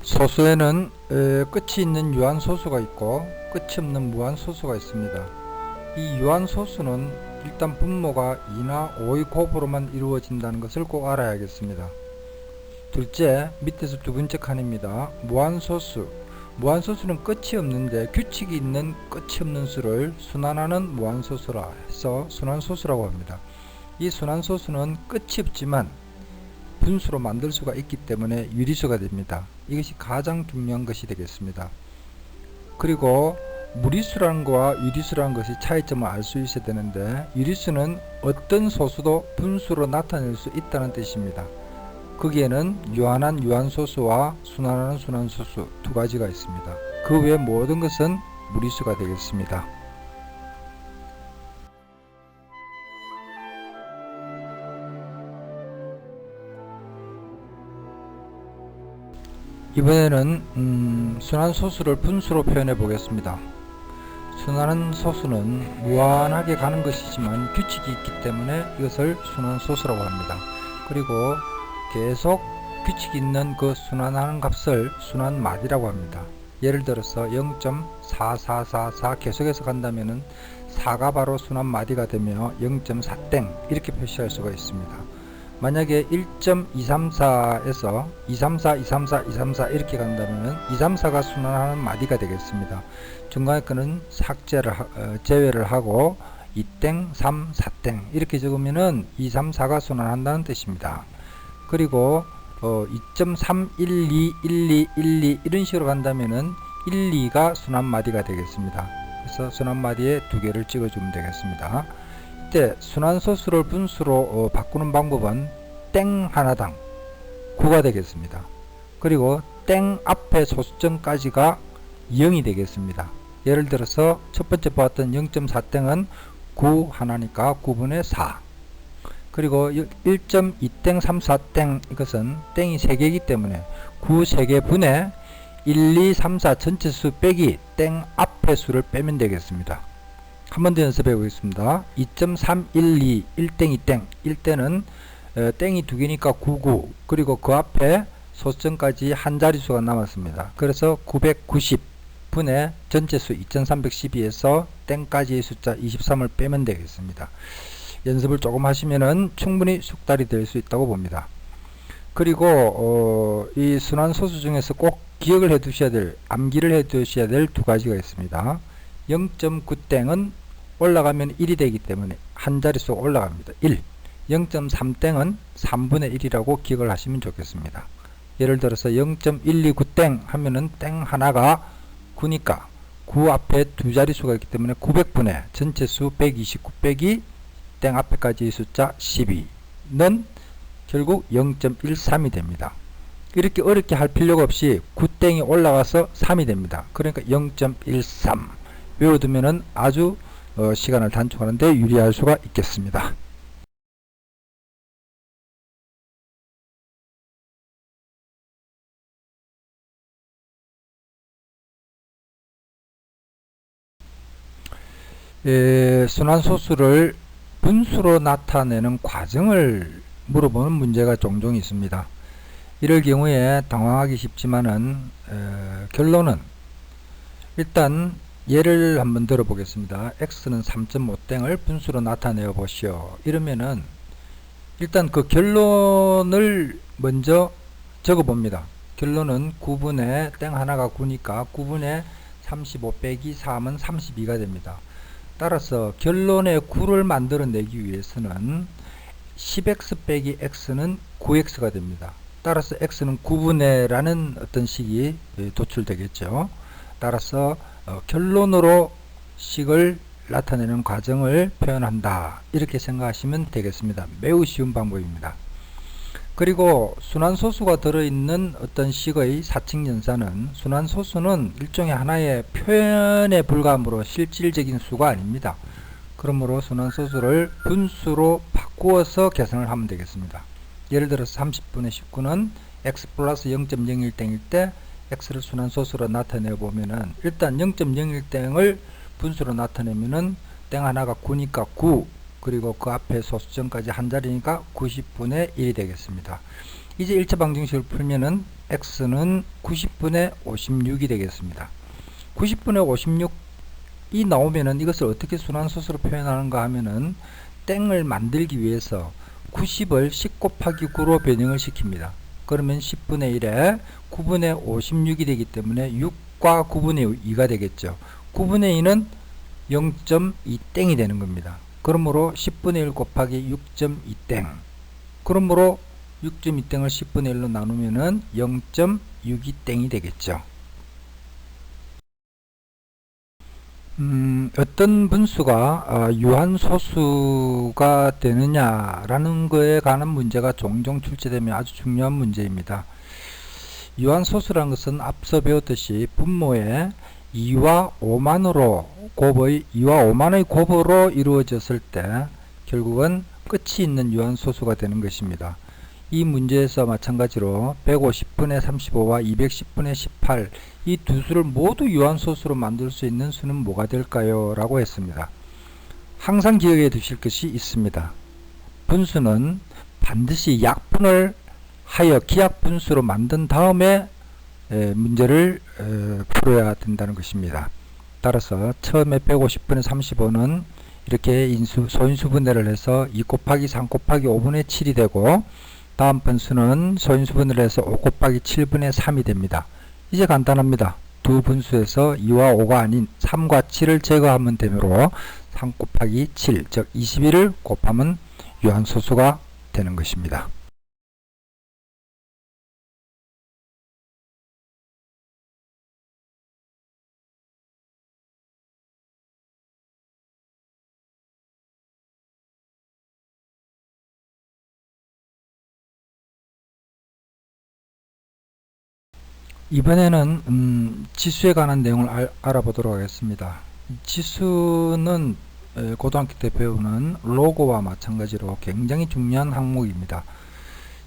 소수에는 끝이 있는 유한소수가 있고 끝이 없는 무한소수가 있습니다. 이 유한소수는 일단 분모가 2나 5의 곱으로만 이루어진다는 것을 꼭 알아야겠습니다. 둘째, 밑에서 두 번째 칸입니다. 무한소수. 무한소수는 끝이 없는데 규칙이 있는 끝이 없는 수를 순환하는 무한소수라 해서 순환소수라고 합니다. 이 순환소수는 끝이 없지만 분수로 만들 수가 있기 때문에 유리수가 됩니다. 이것이 가장 중요한 것이 되겠습니다. 그리고 무리수라는 것과 유리수라는 것이 차이점을 알 수 있어야 되는데, 유리수는 어떤 소수도 분수로 나타낼 수 있다는 뜻입니다. 거기에는 유한한 유한소수와 순환하는 순환소수 두 가지가 있습니다. 그 외 모든 것은 무리수가 되겠습니다. 이번에는 순환소수를 분수로 표현해 보겠습니다. 순환한 소수는 무한하게 가는 것이지만 규칙이 있기 때문에 이것을 순환소수라고 합니다. 그리고 계속 규칙이 있는 그 순환하는 값을 순환마디라고 합니다. 예를 들어서 0.4444 계속해서 간다면은 4가 바로 순환마디가 되며 0.4땡 이렇게 표시할 수가 있습니다. 만약에 1.234에서 234, 234, 234 이렇게 간다면 234가 순환하는 마디가 되겠습니다. 중간에 거는 제외를 하고 2땡, 3, 4땡 이렇게 적으면은 234가 순환한다는 뜻입니다. 그리고 2.312, 12, 12 이런 식으로 간다면은 1, 2가 순환마디가 되겠습니다. 그래서 순환마디에 두 개를 찍어주면 되겠습니다. 이때 순환소수를 분수로 바꾸는 방법은 땡 하나당 9가 되겠습니다. 그리고 땡 앞에 소수점까지가 0이 되겠습니다. 예를 들어서 첫 번째 보았던 0.4땡은 9 하나니까 9분의 4. 그리고 1.2땡 34땡 이것은 땡이 3개이기 때문에 9 3개 분의 1, 2, 3, 4 전체 수 빼기 땡 앞의 수를 빼면 되겠습니다. 한 번 더 연습해 보겠습니다. 2.312 1땡 2땡 1땡은 땡이 두 개니까 99 그리고 그 앞에 소수점까지 한 자릿수가 남았습니다. 그래서 990 분의 전체수 2312에서 땡까지의 숫자 23을 빼면 되겠습니다. 연습을 조금 하시면은 충분히 숙달이 될 수 있다고 봅니다. 그리고 이 순환소수 중에서 꼭 기억을 해 두셔야 될, 암기를 해 두셔야 될 두 가지가 있습니다. 0.9땡은 올라가면 1이 되기 때문에 한 자릿수가 올라갑니다. 1. 0.3땡은 3분의 1이라고 기억을 하시면 좋겠습니다. 예를 들어서 0.129땡 하면은 땡 하나가 9니까 9 앞에 두 자릿수가 있기 때문에 900분의 전체수 129 빼기 땡 앞에까지의 숫자 12는 결국 0.13이 됩니다. 이렇게 어렵게 할 필요가 없이 9땡이 올라가서 3이 됩니다. 그러니까 0.13 외워두면은 아주 시간을 단축하는데 유리할 수가 있겠습니다. 순환소수를 분수로 나타내는 과정을 물어보는 문제가 종종 있습니다. 이럴 경우에 당황하기 쉽지만은 결론은 일단 예를 한번 들어보겠습니다. x는 3.5땡을 분수로 나타내어 보시오. 이러면은 일단 그 결론을 먼저 적어 봅니다. 결론은 9분의 땡 하나가 9니까 9분의 35 빼기 3은 32가 됩니다. 따라서 결론의 9를 만들어내기 위해서는 10x 빼기 x는 9x가 됩니다. 따라서 x는 9분의 라는 어떤 식이 도출되겠죠. 따라서 결론으로 식을 나타내는 과정을 표현한다. 이렇게 생각하시면 되겠습니다. 매우 쉬운 방법입니다. 그리고 순환소수가 들어있는 어떤 식의 사칙연산은 순환소수는 일종의 하나의 표현에 불과하므로 실질적인 수가 아닙니다. 그러므로 순환소수를 분수로 바꾸어서 계산을 하면 되겠습니다. 예를 들어서 30분의 19는 x 플러스 0.01땡일 때 x를 순환소수로 나타내 보면은 일단 0.01땡을 분수로 나타내면은 땡 하나가 9니까 9 그리고 그 앞에 소수점까지 한 자리니까 90분의 1이 되겠습니다. 이제 1차 방정식을 풀면은 x는 90분의 56이 되겠습니다. 90분의 56이 나오면은 이것을 어떻게 순환소수로 표현하는가 하면은 땡을 만들기 위해서 90을 10 곱하기 9로 변형을 시킵니다. 그러면 10분의 1에 9분의 56이 되기 때문에 6과 9분의 2가 되겠죠. 9분의 2는 0.2땡이 되는 겁니다. 그러므로 10분의 1 곱하기 6.2땡. 그러므로 6.2땡을 10분의 1로 나누면은 0.62땡이 되겠죠. 어떤 분수가 유한소수가 되느냐라는 것에 관한 문제가 종종 출제되면 아주 중요한 문제입니다. 유한소수라는 것은 앞서 배웠듯이 분모에 2와 5만으로 곱의 2와 5만의 곱으로 이루어졌을 때 결국은 끝이 있는 유한소수가 되는 것입니다. 이 문제에서 마찬가지로 150분의 35와 210분의 18 이 두 수를 모두 유한소수로 만들 수 있는 수는 뭐가 될까요? 라고 했습니다. 항상 기억해 두실 것이 있습니다. 분수는 반드시 약분을 하여 기하분수로 만든 다음에 문제를 풀어야 된다는 것입니다. 따라서 처음에 150분의 35는 이렇게 소인수분해를 해서 2 곱하기 3 곱하기 5분의 7이 되고 다음 분수는 소인수분해를 해서 5 곱하기 7분의 3이 됩니다. 이제 간단합니다. 두 분수에서 2와 5가 아닌 3과 7을 제거하면 되므로 3 곱하기 7, 즉 21을 곱하면 유한소수가 되는 것입니다. 이번에는 지수에 관한 내용을 알아보도록 하겠습니다. 지수는 고등학교 때 배우는 로고와 마찬가지로 굉장히 중요한 항목입니다.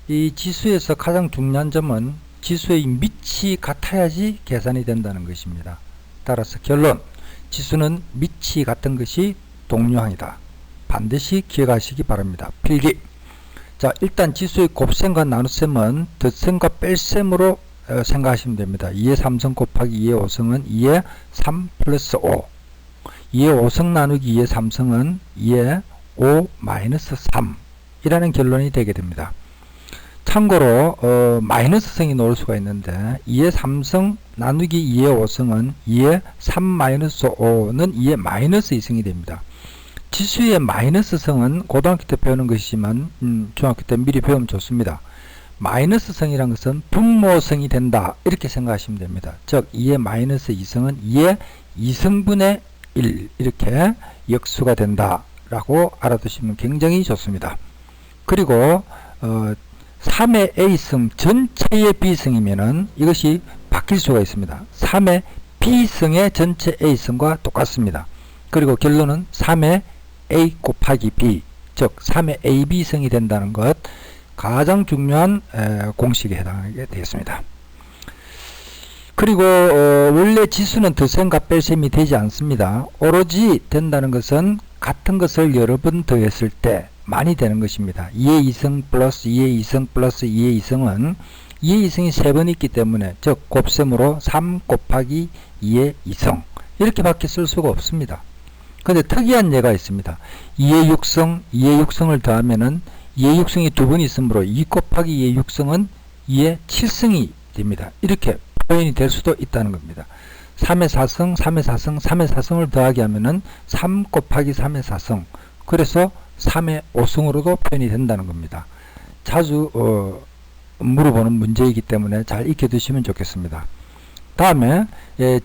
이 지수에서 가장 중요한 점은 지수의 밑이 같아야지 계산이 된다는 것입니다. 따라서 결론, 지수는 밑이 같은 것이 동류항이다. 반드시 기억하시기 바랍니다. 필기. 자, 일단 지수의 곱셈과 나눗셈은 덧셈과 뺄셈으로 생각하시면 됩니다. 2의 3승 곱하기 2의 5승은 2의 3 플러스 5. 2의 5승 나누기 2의 3승은 2의 5 마이너스 3 이라는 결론이 되게 됩니다. 참고로 마이너스 승이 나올 수가 있는데 2의 3승 나누기 2의 5승은 2의 3 마이너스 5는 2의 마이너스 2승이 됩니다. 지수의 마이너스 승은 고등학교 때 배우는 것이지만 중학교 때 미리 배우면 좋습니다. 마이너스 승이란 것은 분모승이 된다 이렇게 생각하시면 됩니다. 즉 2의 마이너스 2승은 2의 2승분의 1 이렇게 역수가 된다 라고 알아두시면 굉장히 좋습니다. 그리고 3의 A승 전체의 B승이면은 이것이 바뀔 수가 있습니다. 3의 B승의 전체 A승과 똑같습니다. 그리고 결론은 3의 A 곱하기 B 즉 3의 AB승이 된다는 것 가장 중요한 공식에 해당하게 되겠습니다. 그리고 원래 지수는 덧셈과 뺄셈이 되지 않습니다. 오로지 된다는 것은 같은 것을 여러 번 더했을 때 많이 되는 것입니다. 2의 2승 플러스 2의 2승 플러스 2의 2승은 2의 2승이 3번 있기 때문에 즉 곱셈으로 3 곱하기 2의 2승 이렇게 밖에 쓸 수가 없습니다. 근데 특이한 예가 있습니다. 2의 6승, 2의 6승을 더하면은 2의 6승이 두 번 있으므로 2 곱하기 2의 6승은 2의 7승이 됩니다. 이렇게 표현이 될 수도 있다는 겁니다. 3의 4승, 3의 4승, 3의 4승을 더하게 하면은 3 곱하기 3의 4승. 그래서 3의 5승으로도 표현이 된다는 겁니다. 자주 물어보는 문제이기 때문에 잘 익혀두시면 좋겠습니다. 다음에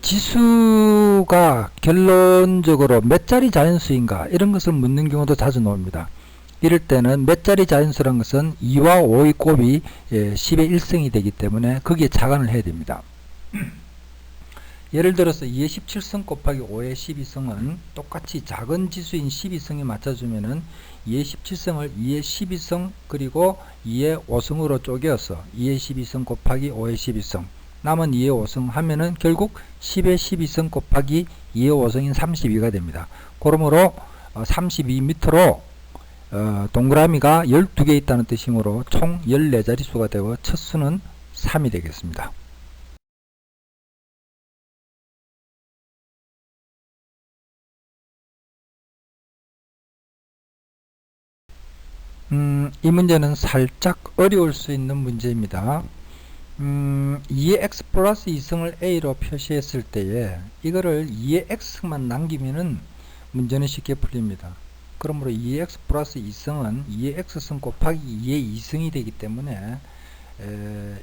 지수가 결론적으로 몇 자리 자연수인가 이런 것을 묻는 경우도 자주 나옵니다. 이럴 때는 몇 자리 자연수라는 것은 2와 5의 곱이 10의 1승이 되기 때문에 거기에 차관을 해야 됩니다. 예를 들어서 2의 17승 곱하기 5의 12승은 똑같이 작은 지수인 12승에 맞춰주면은 2의 17승을 2의 12승 그리고 2의 5승으로 쪼개어서 2의 12승 곱하기 5의 12승 남은 2의 5승 하면은 결국 10의 12승 곱하기 2의 5승인 32가 됩니다. 그러므로 32 밑으로 동그라미가 12개 있다는 뜻이므로 총 14자릿수가 되어 첫 수는 3이 되겠습니다. 이 문제는 살짝 어려울 수 있는 문제입니다. 2의 x 플러스 2승을 a로 표시했을 때에 이거를 2의 x만 남기면은 문제는 쉽게 풀립니다. 그러므로 2의 x 플러스 2승은 2의 x승 곱하기 2의 2승이 되기 때문에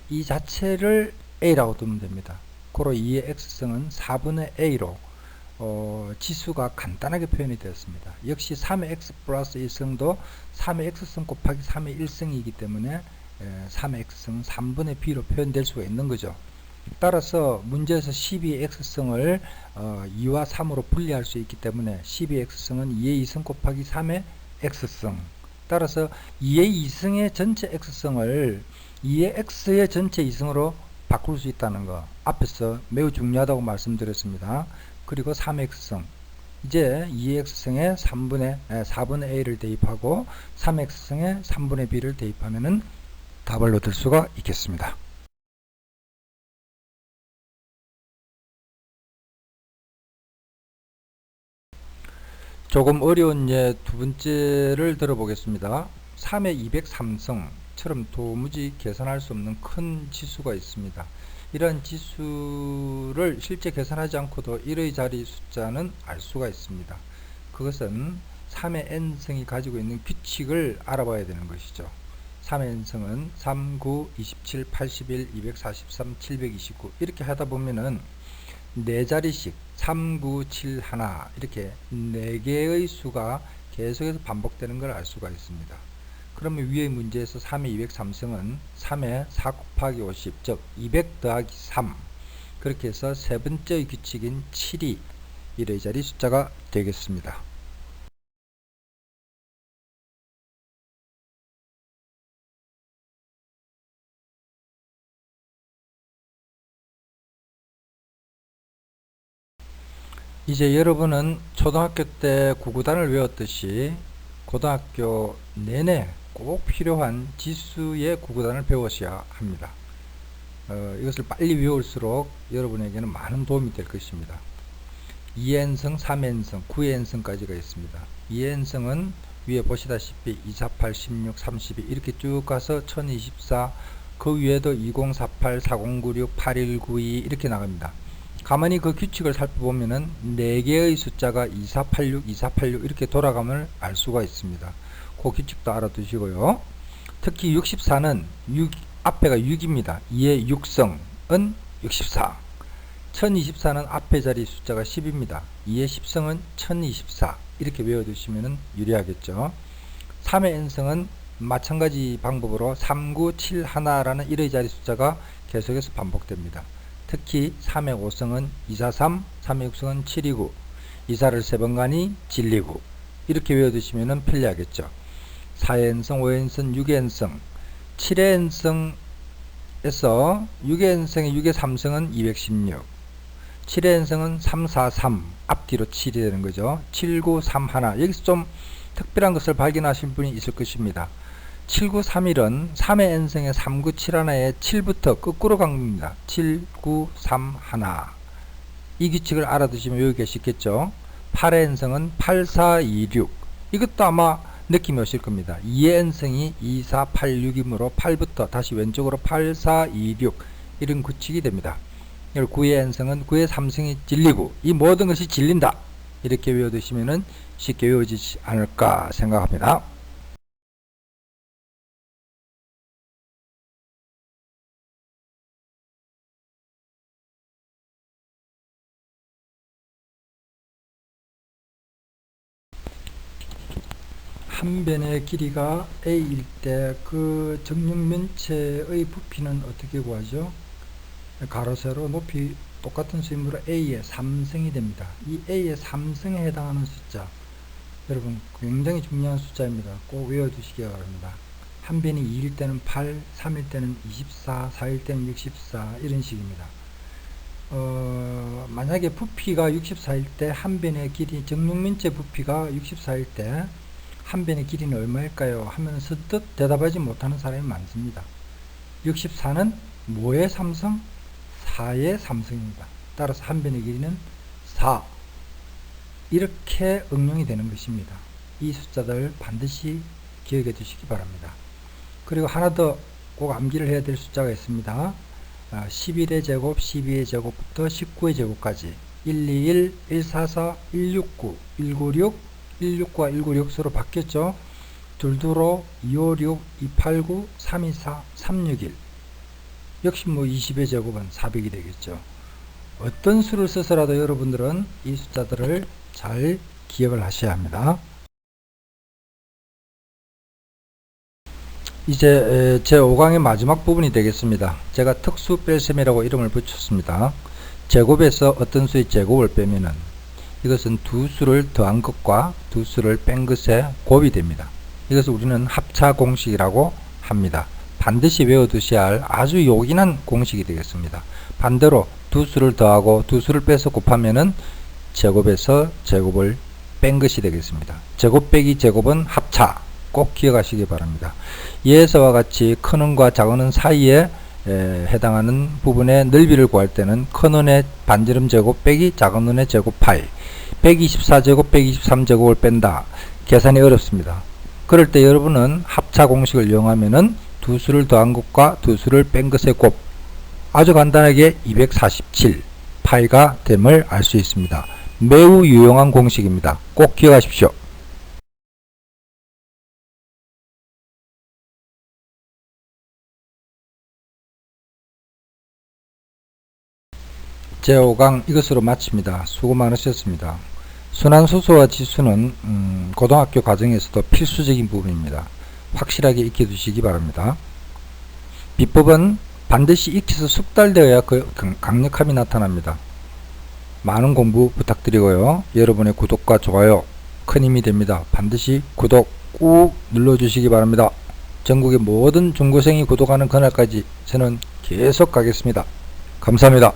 이 자체를 a라고 두면 됩니다. 고로 2의 x승은 4분의 a로 지수가 간단하게 표현이 되었습니다. 역시 3의 x 플러스 1승도 3의 x승 곱하기 3의 1승이기 때문에 3의 x승은 3분의 b로 표현될 수가 있는 거죠. 따라서 문제에서 12의 x승을 2와 3으로 분리할 수 있기 때문에 12의 x승은 2의 2승 곱하기 3의 x승, 따라서 2의 2승의 전체 x승을 2의 x의 전체 2승으로 바꿀 수 있다는 거 앞에서 매우 중요하다고 말씀드렸습니다. 그리고 3의 x승, 이제 2의 x승에 4분의 a를 대입하고 3의 x승에 3분의 b를 대입하면은 답을 얻을 수가 있겠습니다. 조금 어려운 예 두 번째를 들어보겠습니다. 3의 203승처럼 도무지 계산할 수 없는 큰 지수가 있습니다. 이러한 지수를 실제 계산하지 않고도 1의 자리 숫자는 알 수가 있습니다. 그것은 3의 n승이 가지고 있는 규칙을 알아봐야 되는 것이죠. 3의 n승은 3, 9, 27, 81, 243, 729 이렇게 하다 보면은 4자리씩 3, 9, 7, 1 이렇게 4개의 수가 계속해서 반복되는 걸 알 수가 있습니다. 그러면 위의 문제에서 3의 203승은 3의 4 곱하기 50, 즉 200 더하기 3, 그렇게 해서 세 번째의 규칙인 7이 1의 자리 숫자가 되겠습니다. 이제 여러분은 초등학교 때 구구단을 외웠듯이 고등학교 내내 꼭 필요한 지수의 구구단을 배우셔야 합니다. 이것을 빨리 외울수록 여러분에게는 많은 도움이 될 것입니다. 2n승, 3n승, 9n승까지가 있습니다. 2n승은 위에 보시다시피 248, 16, 32 이렇게 쭉 가서 1024, 그 위에도 2048, 4096, 8192 이렇게 나갑니다. 가만히 그 규칙을 살펴보면은 4개의 숫자가 2486, 2486 이렇게 돌아감을 알 수가 있습니다. 그 규칙도 알아두시고요. 특히 64는 앞에가 6입니다. 2의 6승은 64. 1024는 앞에 자리 숫자가 10입니다. 2의 10승은 1024. 이렇게 외워두시면 유리하겠죠. 3의 n승은 마찬가지 방법으로 3, 9, 7, 1라는 1의 자리 숫자가 계속해서 반복됩니다. 특히 3의 5승은 243, 3의 6승은 729, 2사를 3번 가니 진리구 이렇게 외워두시면 편리하겠죠. 4의 n승, 5의 n승, 6의 n승, 7의 n승에서 6의 n승의 6의 3승은 216, 7의 n승은 343, 앞뒤로 7이 되는 거죠. 7931, 여기서 좀 특별한 것을 발견하실 분이 있을 것입니다. 7931은 3의 n승의 3971의 7부터 거꾸로 간 겁니다. 7931. 이 규칙을 알아두시면 외우기가 쉽겠죠. 8의 n승은 8426. 이것도 아마 느낌이 오실 겁니다. 2의 n승이 2486이므로 8부터 다시 왼쪽으로 8426 이런 규칙이 됩니다. 9의 n승은 9의 3승이 진리고 이 모든 것이 진린다. 이렇게 외워두시면 쉽게 외워지지 않을까 생각합니다. 한 변의 길이가 a일 때 그 정육면체의 부피는 어떻게 구하죠? 가로 세로 높이 똑같은 수이므로 a의 3승이 됩니다. 이 a의 3승에 해당하는 숫자, 여러분 굉장히 중요한 숫자입니다. 꼭 외워두시기 바랍니다. 한 변이 2일 때는 8, 3일 때는 24, 4일 때는 64 이런 식입니다. 만약에 부피가 64일 때 한 변의 길이 정육면체 부피가 64일 때 한 변의 길이는 얼마일까요? 하면 선뜻 대답하지 못하는 사람이 많습니다. 64는 뭐의 삼성? 4의 삼성입니다. 따라서 한 변의 길이는 4. 이렇게 응용이 되는 것입니다. 이 숫자들 반드시 기억해 두시기 바랍니다. 그리고 하나 더 꼭 암기를 해야 될 숫자가 있습니다. 11의 제곱, 12의 제곱부터 19의 제곱까지 121, 144, 169, 196, 169와 196 서로 바뀌었죠. 둘두로 256, 289, 324, 361. 역시 20의 제곱은 400이 되겠죠. 어떤 수를 써서라도 여러분들은 이 숫자들을 잘 기억을 하셔야 합니다. 이제 제 5강의 마지막 부분이 되겠습니다. 제가 특수 뺄셈이라고 이름을 붙였습니다. 제곱에서 어떤 수의 제곱을 빼면은 이것은 두 수를 더한 것과 두 수를 뺀 것의 곱이 됩니다. 이것을 우리는 합차 공식이라고 합니다. 반드시 외워두셔야 할 아주 요긴한 공식이 되겠습니다. 반대로 두 수를 더하고 두 수를 빼서 곱하면은 제곱에서 제곱을 뺀 것이 되겠습니다. 제곱 빼기 제곱은 합차. 꼭 기억하시기 바랍니다. 예서와 같이 큰 원과 작은 원 사이에 해당하는 부분의 넓이를 구할 때는 큰 원의 반지름 제곱 빼기 작은 원의 제곱 파이 124제곱 123제곱을 뺀다. 계산이 어렵습니다. 그럴 때 여러분은 합차 공식을 이용하면은 두 수를 더한 것과 두 수를 뺀 것의 곱 아주 간단하게 247 파이가 됨을 알 수 있습니다. 매우 유용한 공식입니다. 꼭 기억하십시오. 제5강 이것으로 마칩니다. 수고 많으셨습니다. 순환소수와 지수는 고등학교 과정에서도 필수적인 부분입니다. 확실하게 익혀 두시기 바랍니다. 비법은 반드시 익혀서 숙달되어야 그 강력함이 나타납니다. 많은 공부 부탁드리고요. 여러분의 구독과 좋아요 큰 힘이 됩니다. 반드시 구독 꾹 눌러주시기 바랍니다. 전국의 모든 중고생이 구독하는 그날까지 저는 계속 가겠습니다. 감사합니다.